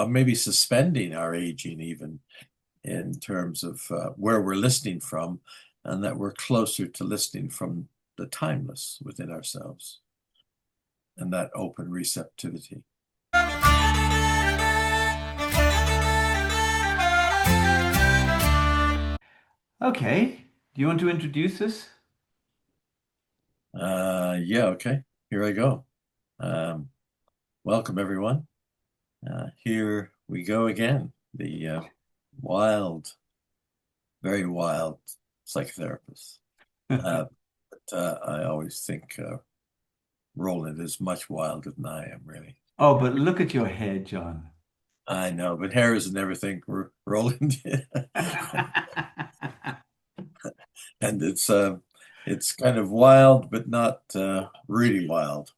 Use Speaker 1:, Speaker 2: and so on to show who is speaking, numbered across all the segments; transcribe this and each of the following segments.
Speaker 1: maybe suspending our aging even in terms of where we're listening from, and that we're closer to listening from the timeless within ourselves and that open receptivity.
Speaker 2: Okay. Do you want to introduce us?
Speaker 1: Yeah, okay. Here I go. Um, Welcome, everyone. Here we go again. The wild, very wild psychotherapist. Uh, but I always think Roland is much wilder than I am, really.
Speaker 2: Oh, but look at your hair, John.
Speaker 1: I know, but hair isn't everything, Roland. And it's kind of wild, but not really wild.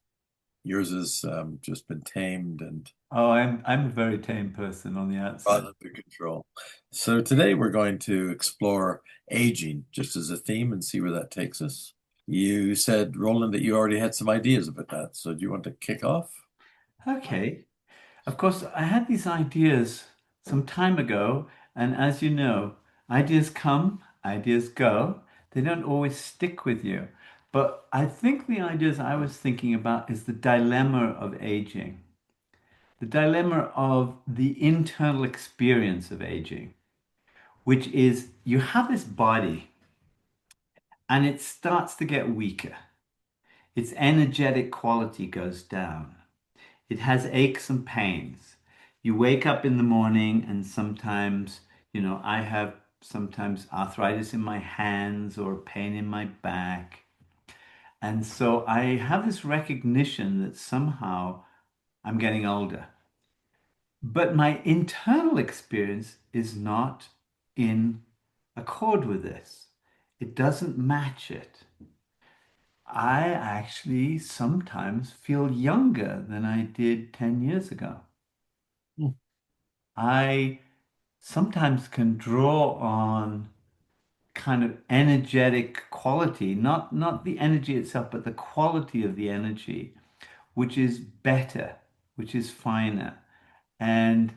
Speaker 1: Yours has just been tamed and
Speaker 2: Oh, I'm a very tame person on the
Speaker 1: brought
Speaker 2: outside.
Speaker 1: under control. So today we're going to explore aging just as a theme and see where that takes us. You said, Roland, that you already had some ideas about that. So do you want to kick off?
Speaker 2: Okay. Of course, I had these ideas some time ago, and as you know, ideas come, ideas go. They don't always stick with you. But I think the ideas I was thinking about is the dilemma of aging, the dilemma of the internal experience of aging, which is you have this body and it starts to get weaker. Its energetic quality goes down. It has aches and pains. You wake up in the morning and sometimes, I have sometimes arthritis in my hands or pain in my back. And so I have this recognition that somehow I'm getting older. But my internal experience is not in accord with this. It doesn't match it. I actually sometimes feel younger than I did 10 years ago.
Speaker 1: Hmm.
Speaker 2: I sometimes can draw on kind of energetic quality, not the energy itself, but the quality of the energy, which is better, which is finer, and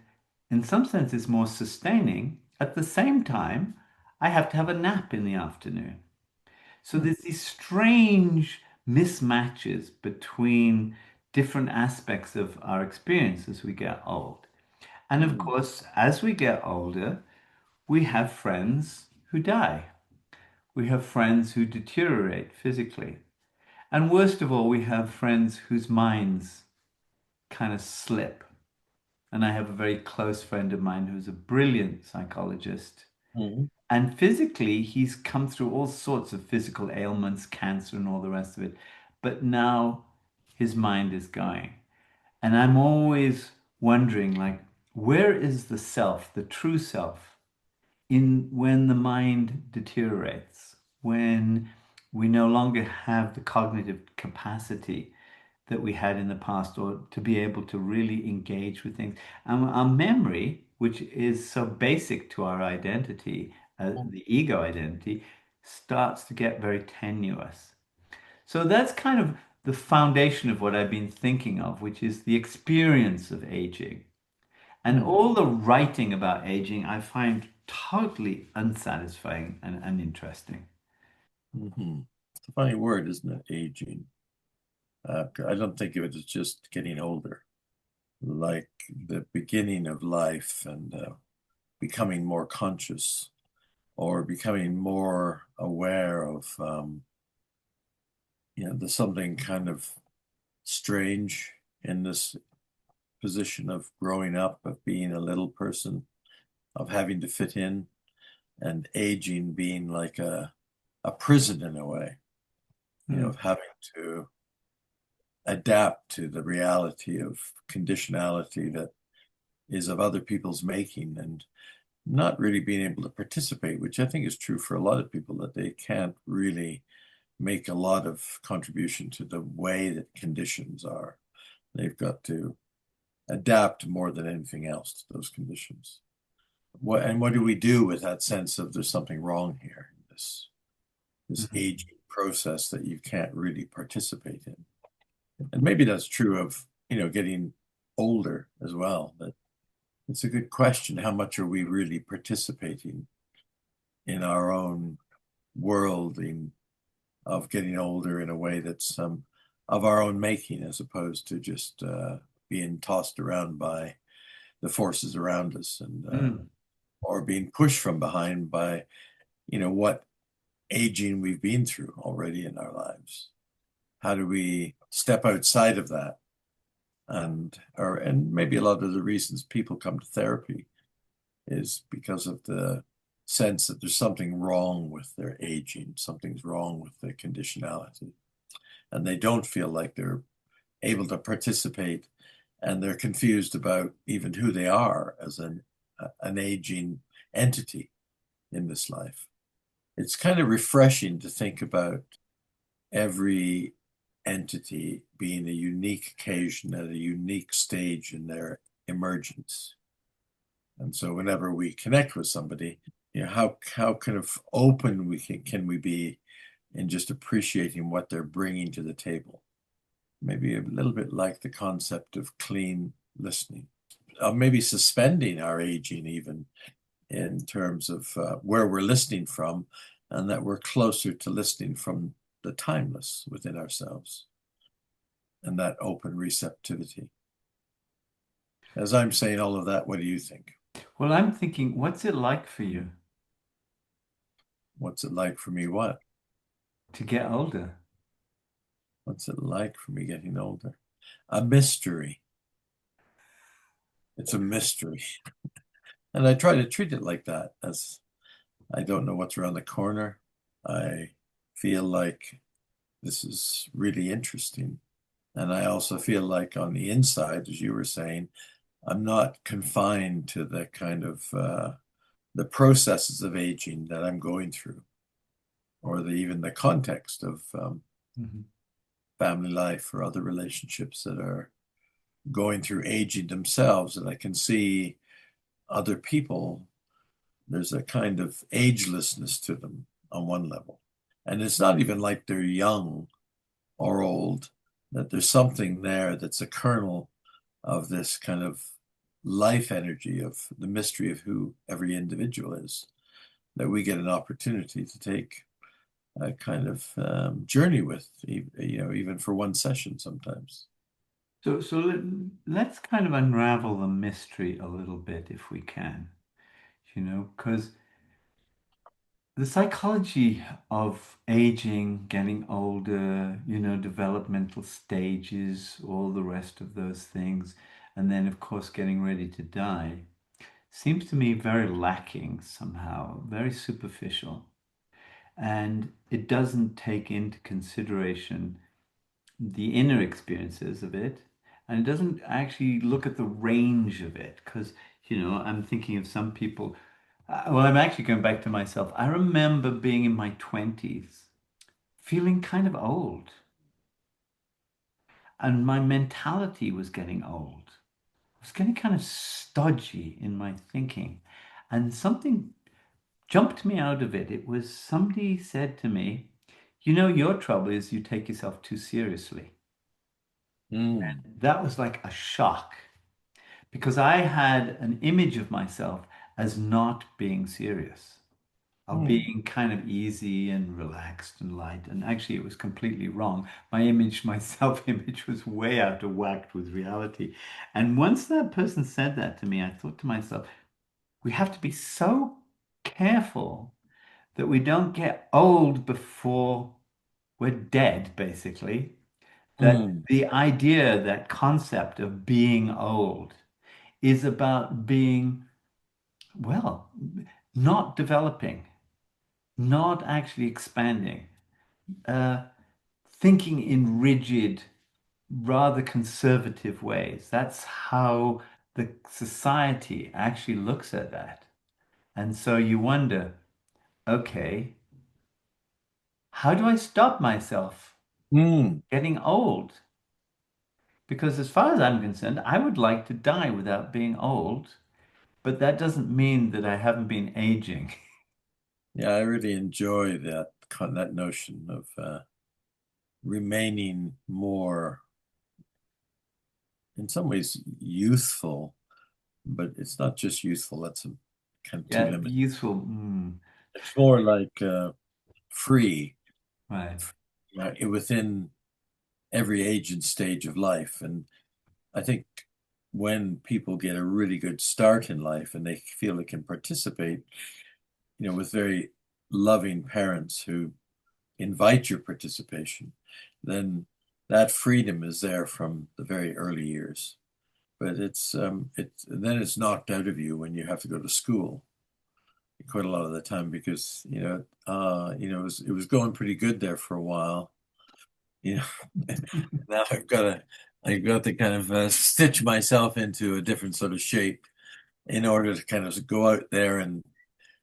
Speaker 2: in some sense is more sustaining. At the same time, I have to have a nap in the afternoon. So
Speaker 1: Hmm.
Speaker 2: there's these strange mismatches between different aspects of our experience as we get old. And of
Speaker 1: Hmm.
Speaker 2: course, as we get older, we have friends who die. We have friends who deteriorate physically. And worst of all, we have friends whose minds kind of slip. And I have a very close friend of mine who's a brilliant psychologist.
Speaker 1: Hmm.
Speaker 2: And physically, he's come through all sorts of physical ailments, cancer, and all the rest of it. But now his mind is going. And I'm always wondering, like, where is the self, the true self, in when the mind deteriorates, when we no longer have the cognitive capacity that we had in the past, or to be able to really engage with things. And our memory, which is so basic to our identity, the ego identity, starts to get very tenuous. So that's kind of the foundation of what I've been thinking of, which is the experience of aging. And
Speaker 1: Hmm.
Speaker 2: all the writing about aging I find totally unsatisfying and uninteresting.
Speaker 1: Hmm. It's a funny word, isn't it? Aging. I don't think of it as just getting older, like the beginning of life and becoming more conscious or becoming more aware of, there's something kind of strange in this position of growing up, of being a little person, of having to fit in, and aging being like a prison in a way,
Speaker 2: Hmm.
Speaker 1: of having to adapt to the reality of conditionality that is of other people's making and not really being able to participate, which I think is true for a lot of people, that they can't really make a lot of contribution to the way that conditions are. They've got to adapt more than anything else to those conditions. What do we do with that sense of there's something wrong here in this
Speaker 2: Hmm.
Speaker 1: aging process that you can't really participate in? And maybe that's true of, getting older as well, that It's a good question. How much are we really participating in our own worlding of getting older in a way that's of our own making, as opposed to just being tossed around by the forces around us, and
Speaker 2: Mm.
Speaker 1: or being pushed from behind by, what aging we've been through already in our lives. How do we step outside of that? And maybe a lot of the reasons people come to therapy is because of the sense that there's something wrong with their aging, something's wrong with their conditionality, and they don't feel like they're able to participate, and they're confused about even who they are as an aging entity in this life. It's kind of refreshing to think about every entity being a unique occasion at a unique stage in their emergence. And so whenever we connect with somebody, how kind of open can we be in just appreciating what they're bringing to the table? Maybe a little bit like the concept of clean listening, maybe suspending our aging even in terms of where we're listening from, and that we're closer to listening from the timeless within ourselves and that open receptivity. As I'm saying all of that, what do you think?
Speaker 2: Well, I'm thinking, what's it like for you
Speaker 1: What's it like for me? What?
Speaker 2: to get older?
Speaker 1: What's it like for me getting older? A mystery. It's a mystery. And I try to treat it like that, as I don't know what's around the corner. I feel like this is really interesting. And I also feel like on the inside, as you were saying, I'm not confined to the kind of the processes of aging that I'm going through, or even the context of
Speaker 2: Mhm.
Speaker 1: family life or other relationships that are going through aging themselves. And I can see other people, there's a kind of agelessness to them on one level. And it's not even like they're young or old, that there's something there that's a kernel of this kind of life energy of the mystery of who every individual is, that we get an opportunity to take a kind of journey with, even for one session sometimes.
Speaker 2: Let's kind of unravel the mystery a little bit if we can, because the psychology of aging, getting older, developmental stages, all the rest of those things, and then, of course, getting ready to die, seems to me very lacking somehow, very superficial. And it doesn't take into consideration the inner experiences of it, and it doesn't actually look at the range of it. Because, I'm thinking of some people. Well, I'm actually going back to myself. I remember being in my 20s, feeling kind of old, and my mentality was getting old. I was getting kind of stodgy in my thinking, and something jumped me out of it. It was somebody said to me, your trouble is you take yourself too seriously.
Speaker 1: Mm,
Speaker 2: That was like a shock because I had an image of myself as not being serious, of
Speaker 1: mm,
Speaker 2: being kind of easy and relaxed and light. And actually, it was completely wrong. My image, my self-image was way out of whack with reality. And once that person said that to me, I thought to myself, we have to be so careful that we don't get old before we're dead, basically. That
Speaker 1: mm.
Speaker 2: the idea, that concept of being old is about being, well, not developing, not actually expanding, uh, thinking in rigid, rather conservative ways. That's how the society actually looks at that. And so you wonder, okay, how do I stop myself
Speaker 1: Mm.
Speaker 2: getting old? Because as far as I'm concerned, I would like to die without being old, but that doesn't mean that I haven't been aging.
Speaker 1: Yeah, I really enjoy that notion of remaining more, in some ways, youthful but it's not just youthful. That's kind of too
Speaker 2: Yeah,
Speaker 1: limited.
Speaker 2: useful.
Speaker 1: It's more like free,
Speaker 2: Right.
Speaker 1: within every age and stage of life. And I think when people get a really good start in life and they feel they can participate, with very loving parents who invite your participation, then that freedom is there from the very early years. But it's then it's knocked out of you when you have to go to school quite a lot of the time because it was going pretty good there for a while. you know Now I've got to kind of stitch myself into a different sort of shape in order to kind of go out there and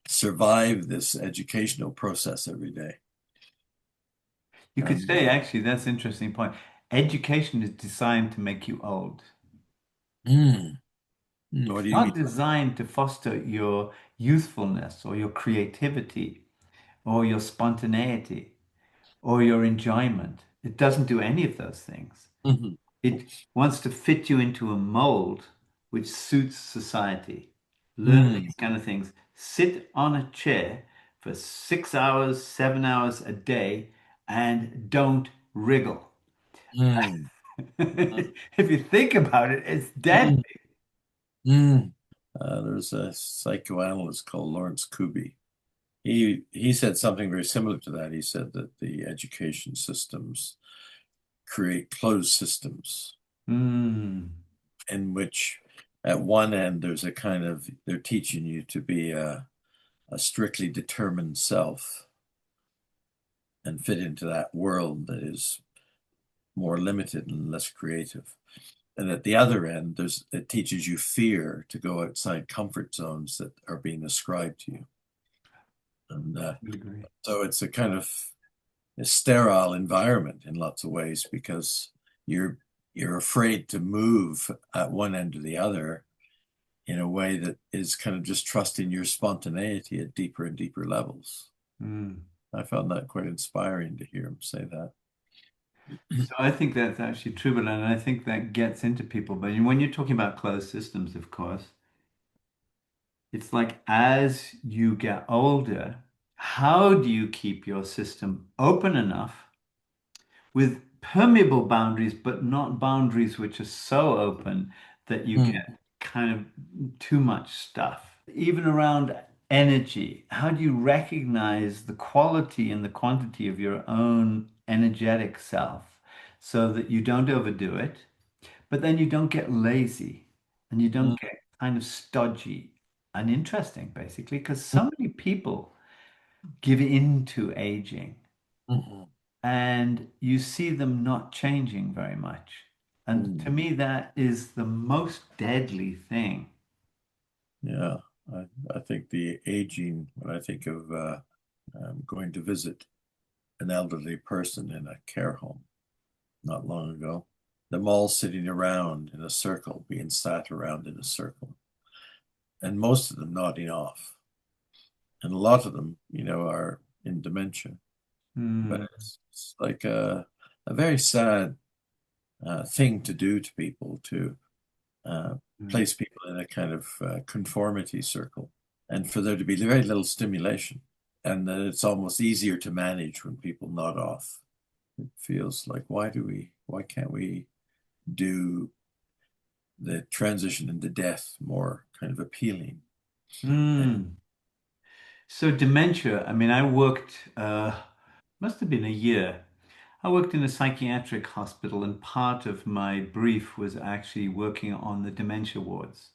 Speaker 1: survive this educational process every day.
Speaker 2: You could
Speaker 1: And
Speaker 2: say, actually, that's an interesting point. Education is designed to make you old.
Speaker 1: mm, what
Speaker 2: It's
Speaker 1: do you mean?
Speaker 2: not designed to foster your youthfulness or your creativity or your spontaneity or your enjoyment. It doesn't do any of those things.
Speaker 1: Mhm,
Speaker 2: It wants to fit you into a mold which suits society. Learn
Speaker 1: mm,
Speaker 2: these kind of things. Sit on a chair for 6 hours, 7 hours a day and don't wriggle.
Speaker 1: mm,
Speaker 2: If you think about it, it's dead.
Speaker 1: mm, mm. There's a psychoanalyst called Lawrence Kubi. He said something very similar to that. He said that the education systems create closed systems
Speaker 2: Mm,
Speaker 1: in which at one end there's a kind of they're teaching you to be a strictly determined self and fit into that world that is more limited and less creative. And at the other end, it teaches you fear to go outside comfort zones that are being ascribed to you. And
Speaker 2: I agree.
Speaker 1: so it's a kind of a sterile environment in lots of ways because you're you're afraid to move at one end or the other in a way that is kind of just trusting your spontaneity at deeper and deeper levels.
Speaker 2: Mm.
Speaker 1: I found that quite inspiring to hear him say that.
Speaker 2: So I think that's actually true, but and I think that gets into people. But when you're talking about closed systems, of course, it's like as you get older, how do you keep your system open enough with permeable boundaries, but not boundaries which are so open that you
Speaker 1: Mm,
Speaker 2: get kind of too much stuff? Even around energy, how do you recognize the quality and the quantity of your own energetic self so that you don't overdo it, but then you don't get lazy and you
Speaker 1: mm,
Speaker 2: don't get kind of stodgy and interesting, basically, because so many people give in to aging
Speaker 1: mm,
Speaker 2: and you see them not changing very much. And
Speaker 1: mm.
Speaker 2: to me, that is the most deadly thing.
Speaker 1: Yeah, I think the aging, when I think of going to visit an elderly person in a care home not long ago, them all sitting around in a circle, being sat around in a circle, and most of them nodding off. And a lot of them, are in dementia. But
Speaker 2: Hmm.
Speaker 1: it's like a very sad thing to do to people to uh, place people in a kind of conformity circle and for there to be very little stimulation. And then it's almost easier to manage when people nod off. It feels like, why can't we do the transition into death more kind of appealing?
Speaker 2: Hmm. So dementia, I mean, I worked, must have been a year. I worked in a psychiatric hospital, and part of my brief was actually working on the dementia wards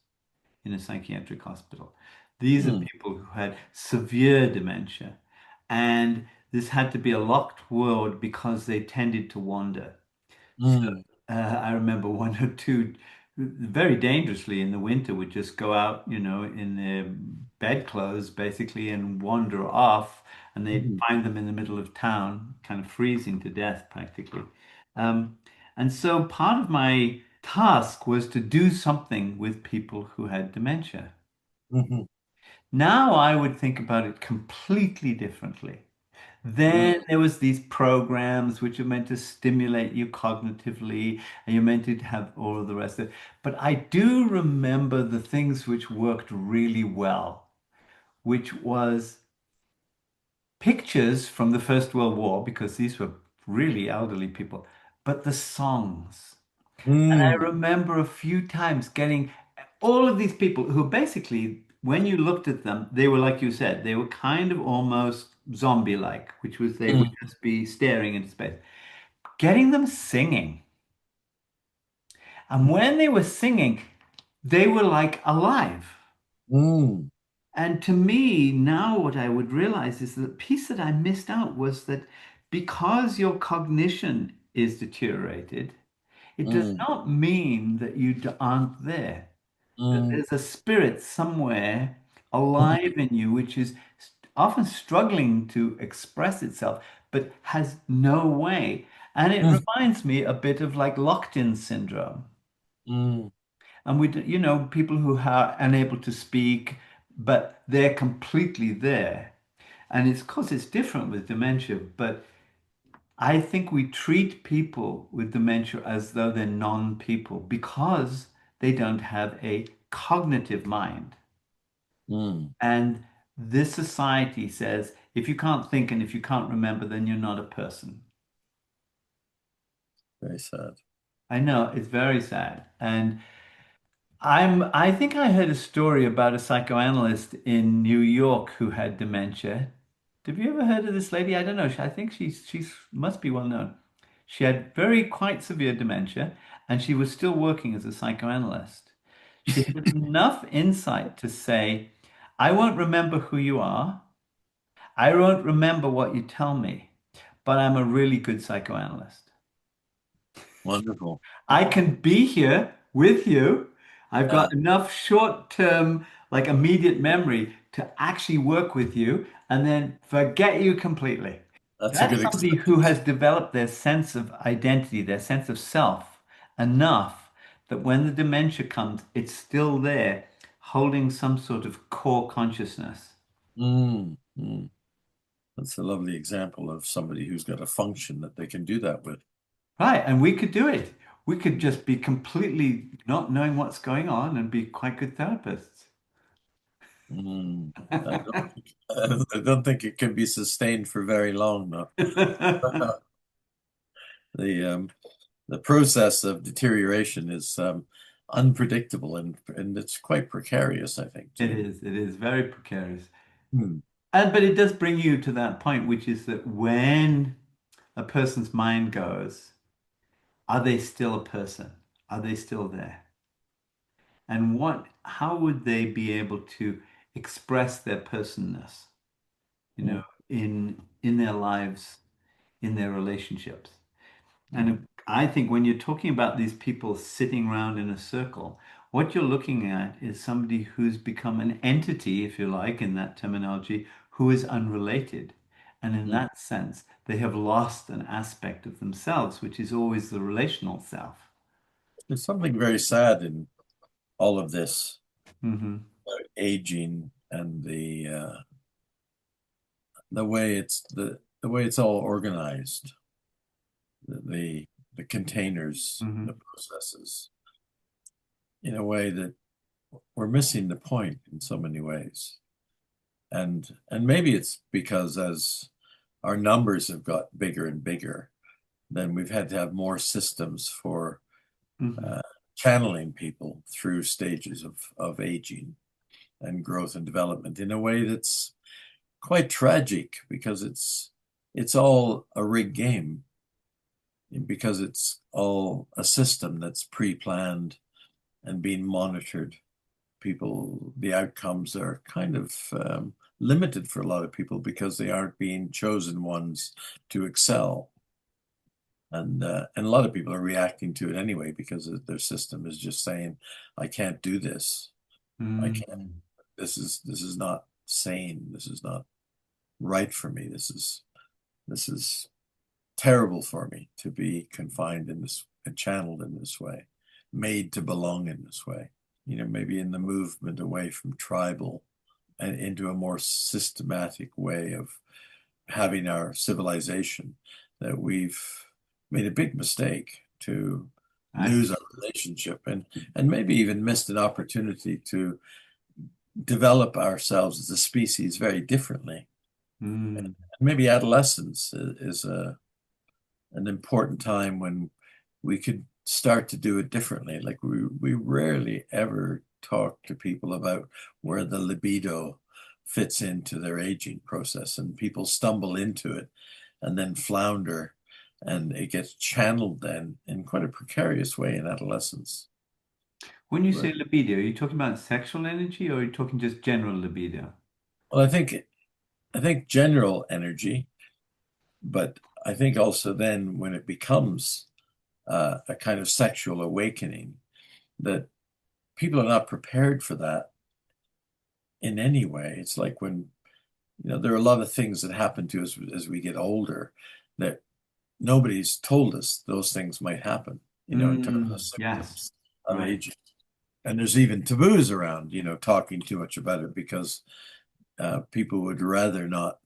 Speaker 2: in a psychiatric hospital. These are
Speaker 1: Mm,
Speaker 2: people who had severe dementia, and this had to be a locked ward because they tended to wander. So
Speaker 1: mm,
Speaker 2: I remember one or two very dangerously in the winter would just go out, in their bedclothes basically and wander off, and they'd
Speaker 1: mm,
Speaker 2: find them in the middle of town, kind of freezing to death practically. Um, and so part of my task was to do something with people who had dementia.
Speaker 1: mm,
Speaker 2: Now I would think about it completely differently. Then
Speaker 1: mm,
Speaker 2: there was these programs which are meant to stimulate you cognitively, and you're meant to have all of the rest of it. But I do remember the things which worked really well, which was pictures from the First World War, because these were really elderly people, but the songs. And I
Speaker 1: mm,
Speaker 2: remember a few times getting all of these people who basically, when you looked at them, they were like you said, they were kind of almost zombie-like, which was they would
Speaker 1: mm,
Speaker 2: just be staring into space. Getting them singing. And when they were singing, they were like alive.
Speaker 1: mm,
Speaker 2: And to me, now what I would realize is that the piece that I missed out was that because your cognition is deteriorated, it does
Speaker 1: mm,
Speaker 2: not mean that aren't there. That
Speaker 1: mm,
Speaker 2: there's a spirit somewhere
Speaker 1: mm,
Speaker 2: alive in you, which is often struggling to express itself, but has no way. And it
Speaker 1: mm,
Speaker 2: reminds me a bit of like locked-in syndrome.
Speaker 1: mm.
Speaker 2: And people who are unable to speak, but they're completely there. And it's because it's different with dementia, but I think we treat people with dementia as though they're non-people because they don't have a cognitive mind.
Speaker 1: Mm.
Speaker 2: And this society says if you can't think and if you can't remember, then you're not a person.
Speaker 1: Very sad.
Speaker 2: I know it's very sad. And I think I heard a story about a psychoanalyst in New York who had dementia. Have you ever heard of this lady? I don't know. I think she's must be well known. She had very quite severe dementia, and she was still working as a psychoanalyst. She had enough insight to say, I won't remember who you are. I won't remember what you tell me, but I'm a really good psychoanalyst.
Speaker 1: Wonderful.
Speaker 2: I can be here with you. I've
Speaker 1: Yeah,
Speaker 2: got enough short-term, like immediate memory to actually work with you and then forget you completely.
Speaker 1: that's a
Speaker 2: That's
Speaker 1: good
Speaker 2: somebody who has
Speaker 1: acceptance.
Speaker 2: developed their sense of identity, their sense of self enough that when the dementia comes, it's still there, holding some sort of core consciousness.
Speaker 1: Mm, mm. That's a lovely example of somebody who's got a function that they can do that with.
Speaker 2: Right, and we could do it. We could just be completely not knowing what's going on and be quite good therapists.
Speaker 1: Mm. I don't think, I don't think it can be sustained for very long, though. The the process of deterioration is unpredictable and it's quite precarious, I think, too.
Speaker 2: It is very precarious.
Speaker 1: Hmm.
Speaker 2: And but it does bring you to that point, which is that when a person's mind goes, are they still a person? Are they still there? And how would they be able to express their personness, you
Speaker 1: Mm,
Speaker 2: know, in their lives, in their relationships?
Speaker 1: mm,
Speaker 2: And I think when you're talking about these people sitting around in a circle, what you're looking at is somebody who's become an entity, if you like, in that terminology, who is unrelated. And in
Speaker 1: mm.
Speaker 2: that sense, they have lost an aspect of themselves, which is always the relational self.
Speaker 1: There's something very sad in all of this
Speaker 2: Hmm.
Speaker 1: aging and the way the way it's all organized, the containers, the
Speaker 2: Hmm.
Speaker 1: processes, in a way that we're missing the point in so many ways. And maybe it's because as our numbers have got bigger and bigger, then we've had to have more systems for
Speaker 2: Hmm.
Speaker 1: uh, channeling people through stages of aging and growth and development in a way that's quite tragic because it's all a rigged game because it's all a system that's pre-planned and being monitored. People, the outcomes are kind of limited for a lot of people because they aren't being chosen ones to excel. And a lot of people are reacting to it anyway because their system is just saying, I can't do this. I can't.
Speaker 2: Hmm.
Speaker 1: This is not sane. This is not right for me. This is terrible for me to be confined in this and channeled in this way, made to belong in this way. Maybe in the movement away from tribal and into a more systematic way of having our civilization that we've made a big mistake to
Speaker 2: I think.
Speaker 1: lose our relationship and maybe even missed an opportunity to develop ourselves as a species very differently.
Speaker 2: Mm.
Speaker 1: Maybe adolescence is an important time when we could start to do it differently. Like we rarely ever talk to people about where the libido fits into their aging process, and people stumble into it and then flounder, and it gets channeled then in quite a precarious way in adolescence.
Speaker 2: When you say
Speaker 1: Where,
Speaker 2: libido, are you talking about sexual energy or are you talking just general libido?
Speaker 1: well, I think general energy, but I think also then when it becomes a kind of sexual awakening, that people are not prepared for that in any way. It's like when, there are a lot of things that happen to us as we get older that nobody's told us those things might happen, in terms of
Speaker 2: Mm, yes,
Speaker 1: symptoms of
Speaker 2: right.
Speaker 1: aging. And there's even taboos around, talking too much about it because people would rather not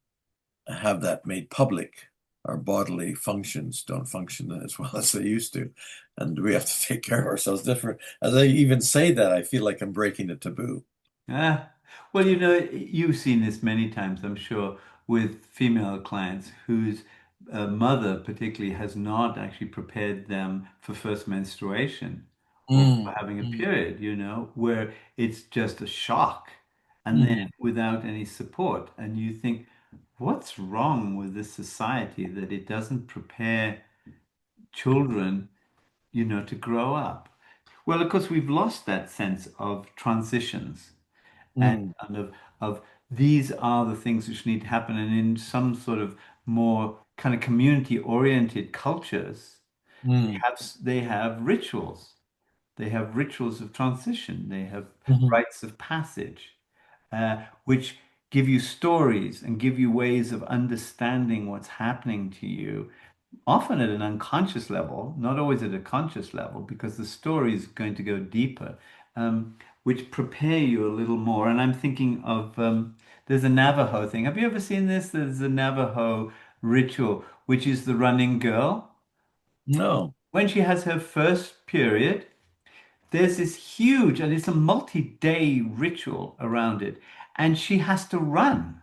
Speaker 1: have that made public. Our bodily functions don't function as well as they used to. And we have to take care of ourselves different. As I even say that, I feel like I'm breaking a taboo.
Speaker 2: Ah, well, you've seen this many times, I'm sure, with female clients whose mother particularly has not actually prepared them for first menstruation or for
Speaker 1: Mm,
Speaker 2: having a
Speaker 1: mm,
Speaker 2: period, where it's just a shock and then
Speaker 1: mhm,
Speaker 2: without any support. And you think, what's wrong with this society that it doesn't prepare children, to grow up? Well, of course, we've lost that sense of transitions and,
Speaker 1: mm,
Speaker 2: of these are the things which need to happen. And in some sort of more kind of community-oriented cultures,
Speaker 1: mm,
Speaker 2: they have rituals. They have rituals of transition. They have
Speaker 1: mhm,
Speaker 2: rites of passage, which give you stories and give you ways of understanding what's happening to you often at an unconscious level, not always at a conscious level, because the story is going to go deeper, which prepare you a little more. And I'm thinking of there's a Navajo thing. Have you ever seen this? There's a Navajo ritual, which is the running girl.
Speaker 1: no.
Speaker 2: When she has her first period, there's this huge, and it's a multi-day ritual around it, and she has to run.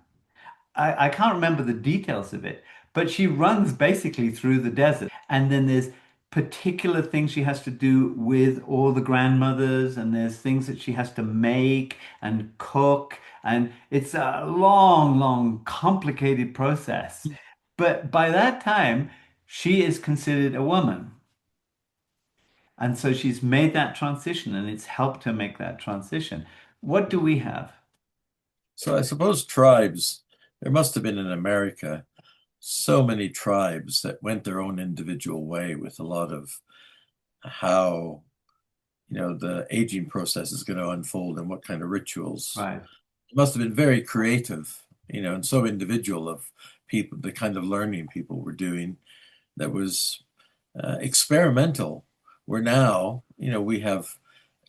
Speaker 2: I can't remember the details of it, but she runs basically through the desert. And then there's particular things she has to do with all the grandmothers, and there's things that she has to make and cook. And it's a long, long, complicated process. But by that time, she is considered a woman. And so she's made that transition and it's helped her make that transition. What do we have?
Speaker 1: So I suppose tribes, there must have been in America so many tribes that went their own individual way with a lot of how, the aging process is going to unfold and what kind of rituals.
Speaker 2: Right.
Speaker 1: It must have been very creative, and so individual of people, the kind of learning people were doing that was experimental. Where now, we have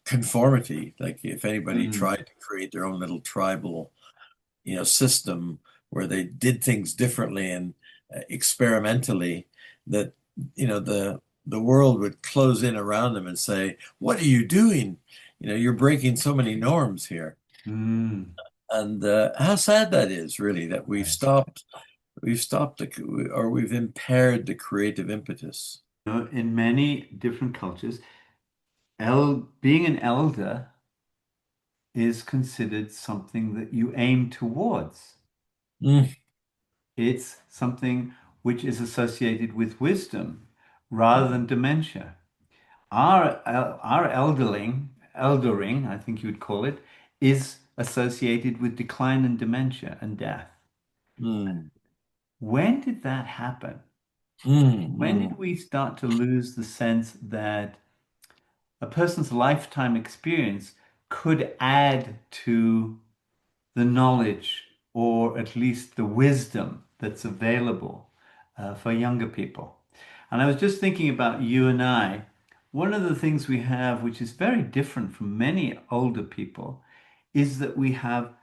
Speaker 1: conformity. Like if anybody
Speaker 2: Mm,
Speaker 1: tried to create their own little tribal, system where they did things differently and experimentally, that the world would close in around them and say, "What are you doing? You're breaking so many norms here."
Speaker 2: mm.
Speaker 1: And how sad that is, really, that
Speaker 2: Right.
Speaker 1: we've stopped or we've impaired the creative impetus.
Speaker 2: In many different cultures, being an elder is considered something that you aim towards.
Speaker 1: Mm,
Speaker 2: It's something which is associated with wisdom rather than dementia. Our eldering, I think you would call it, is associated with decline and dementia and death.
Speaker 1: mm,
Speaker 2: When did that happen?
Speaker 1: mm,
Speaker 2: When
Speaker 1: mm,
Speaker 2: did we start to lose the sense that a person's lifetime experience could add to the knowledge or at least the wisdom that's available for younger people? And I was just thinking about you and I. One of the things we have, which is very different from many older people, is that we have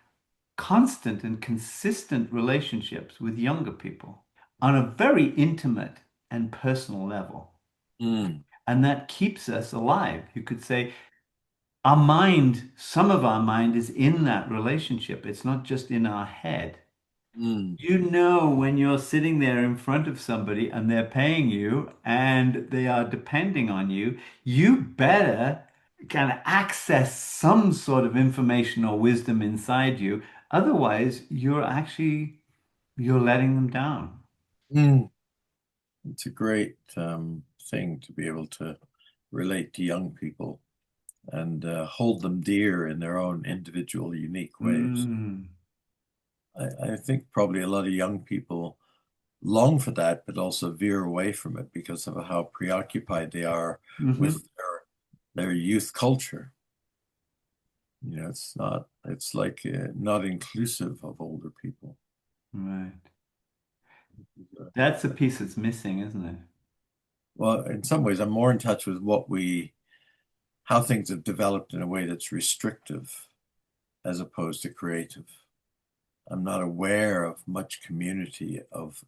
Speaker 2: constant and consistent relationships with younger people on a very intimate and personal level.
Speaker 1: Mm,
Speaker 2: And that keeps us alive. You could say our mind, some of our mind is in that relationship. It's not just in our head.
Speaker 1: mm,
Speaker 2: You know, when you're sitting there in front of somebody and they're paying you and they are depending on you, you better kind of access some sort of information or wisdom inside you. Otherwise, you're letting them down.
Speaker 1: mm. It's a great thing to be able to relate to young people and hold them dear in their own individual, unique ways.
Speaker 2: Mm.
Speaker 1: I think probably a lot of young people long for that, but also veer away from it because of how preoccupied they are
Speaker 2: Hmm.
Speaker 1: with their youth culture. It's like not inclusive of older people.
Speaker 2: Right.
Speaker 1: Uh,
Speaker 2: That's a piece that's missing, isn't it?
Speaker 1: Well, in some ways, I'm more in touch with how things have developed in a way that's restrictive as opposed to creative. I'm not aware of much community of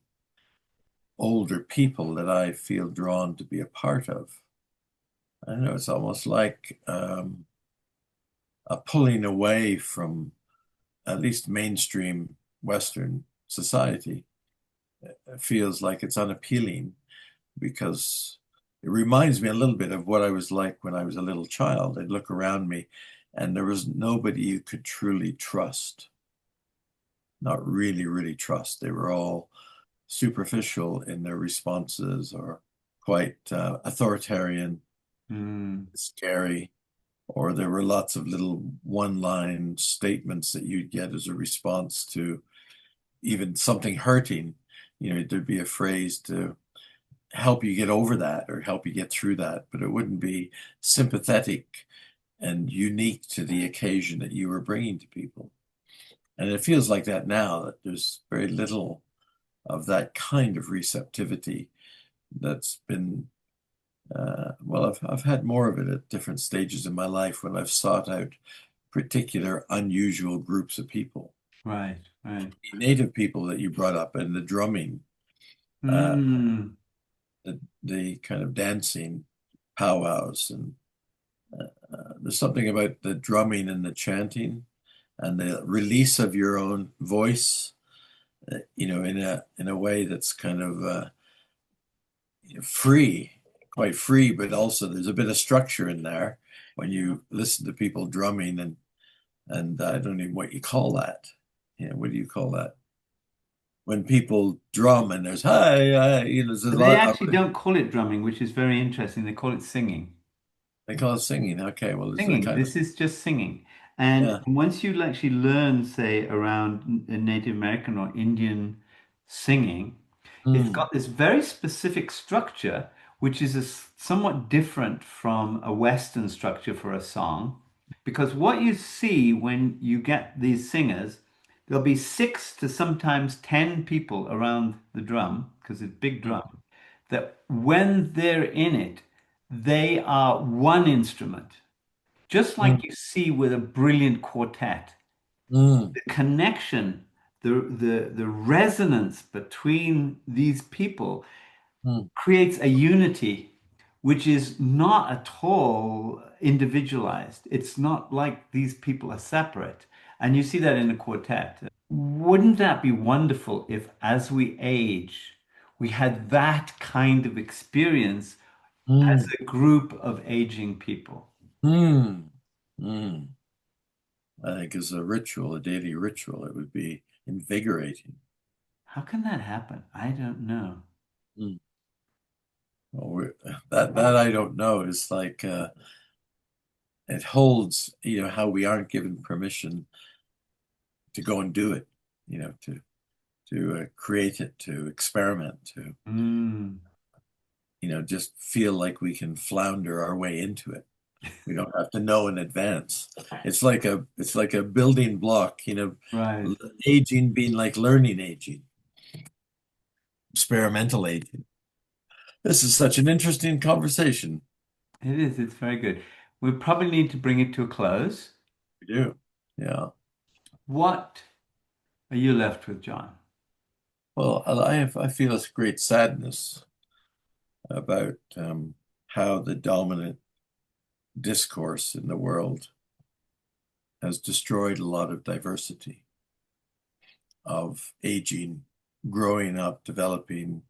Speaker 1: older people that I feel drawn to be a part of. I don't know, it's almost like a pulling away from at least mainstream Western society. It feels like it's unappealing because it reminds me a little bit of what I was like when I was a little child. I'd look around me and there was nobody you could truly trust, not really, really trust. They were all superficial in their responses or quite authoritarian,
Speaker 2: Mm.
Speaker 1: scary, or there were lots of little one-line statements that you'd get as a response to even something hurting. There'd be a phrase to help you get over that or help you get through that, but it wouldn't be sympathetic and unique to the occasion that you were bringing to people. And it feels like that now, that there's very little of that kind of receptivity that's been, well, I've had more of it at different stages in my life when I've sought out particular unusual groups of people.
Speaker 2: Right, right.
Speaker 1: The native people that you brought up and the drumming, uh,
Speaker 2: Mm.
Speaker 1: the kind of dancing powwows, and there's something about the drumming and the chanting and the release of your own voice, in a way that's kind of free, quite free, but also there's a bit of structure in there when you listen to people drumming and I don't even what you call that. What do you call that? When people drum and there's hi, hi, there's a
Speaker 2: But they
Speaker 1: lot of
Speaker 2: actually don't call it drumming, which is very interesting. They call it singing.
Speaker 1: they call it singing. Okay, well, there's a
Speaker 2: Singing.
Speaker 1: kind of
Speaker 2: This is just singing. And
Speaker 1: yeah.
Speaker 2: once you actually learn, say, around Native American or Indian singing, it's
Speaker 1: Mm,
Speaker 2: got this very specific structure, which is somewhat different from a Western structure for a song. Because what you see when you get these singers, there'll be 6 to sometimes 10 people around the drum, because it's a big
Speaker 1: mm,
Speaker 2: drum, that when they're in it, they are one instrument. Just
Speaker 1: mm,
Speaker 2: like you see with a brilliant quartet,
Speaker 1: mm,
Speaker 2: the connection, the resonance between these people
Speaker 1: mm,
Speaker 2: creates a unity which is not at all individualized. It's not like these people are separate. And you see that in a quartet. Wouldn't that be wonderful if, as we age, we had that kind of experience as
Speaker 1: mm,
Speaker 2: a group of aging people?
Speaker 1: mm, mm. I think as a ritual, a daily ritual, it would be invigorating.
Speaker 2: How can that happen? I don't know.
Speaker 1: Mm. Well, that I don't know. It's like it holds, how we aren't given permission to go and do it, to create it, to experiment, to
Speaker 2: Mm,
Speaker 1: just feel like we can flounder our way into it. We don't have to know in advance. It's like a building block,
Speaker 2: right.
Speaker 1: aging being like learning aging, experimental aging. This is such an interesting conversation.
Speaker 2: It is. It's very good. We probably need to bring it to a close.
Speaker 1: We do. Yeah.
Speaker 2: What Are you left with, John?
Speaker 1: Well, I feel a great sadness about how the dominant discourse in the world has destroyed a lot of diversity of aging, growing up, developing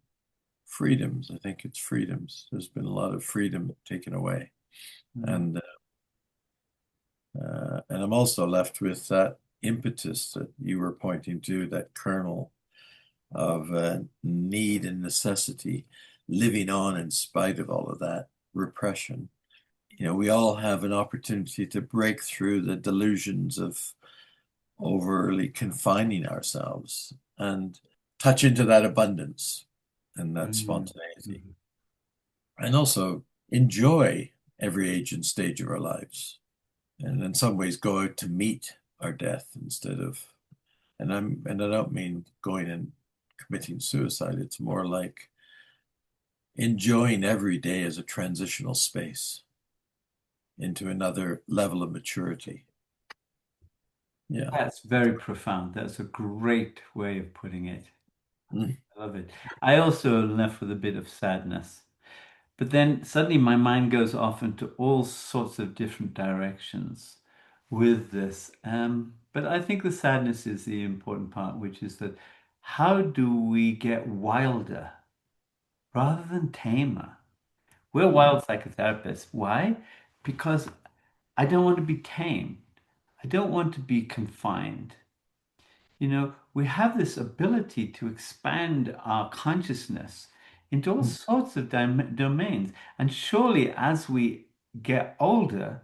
Speaker 1: freedoms. I think it's freedoms. There's been a lot of freedom taken away.
Speaker 2: Mm.
Speaker 1: And I'm also left with that impetus that you were pointing to, that kernel of need and necessity living on in spite of all of that repression. You know, we all have an opportunity to break through the delusions of overly confining ourselves and touch into that abundance and that
Speaker 2: Mm.
Speaker 1: spontaneity,
Speaker 2: Mm.
Speaker 1: and also enjoy every age and stage of our lives. And in some ways, go out to meet our death instead of, and I don't mean going and committing suicide. It's more like enjoying every day as a transitional space into another level of maturity. Yeah.
Speaker 2: That's very profound. That's a great way of putting it.
Speaker 1: Mm,
Speaker 2: I love it. I also am left with a bit of sadness. But then suddenly my mind goes off into all sorts of different directions with this. But I think the sadness is the important part, which is that how do we get wilder rather than tamer? We're
Speaker 1: mm,
Speaker 2: wild psychotherapists. Why? Because I don't want to be tamed. I don't want to be confined. You know, we have this ability to expand our consciousness into all
Speaker 1: mm,
Speaker 2: sorts of domains. And surely as we get older,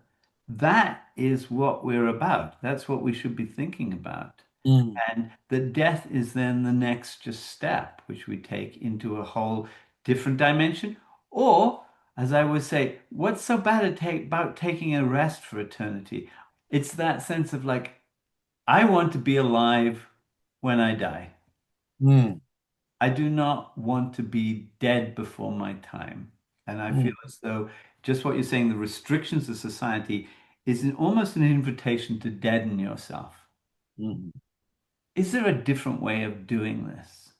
Speaker 2: that is what we're about. That's what we should be thinking about.
Speaker 1: mm,
Speaker 2: And that death is then the next just step, which we take into a whole different dimension. Or, as I would say, what's so bad about taking a rest for eternity? It's that sense of like, I want to be alive when I die.
Speaker 1: mm,
Speaker 2: I do not want to be dead before my time. And I feel
Speaker 1: mm,
Speaker 2: as though just what you're saying, the restrictions of society is almost an invitation to deaden yourself.
Speaker 1: mm.
Speaker 2: Is there a different way of doing this?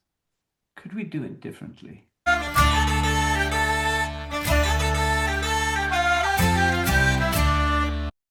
Speaker 2: Could we do it differently?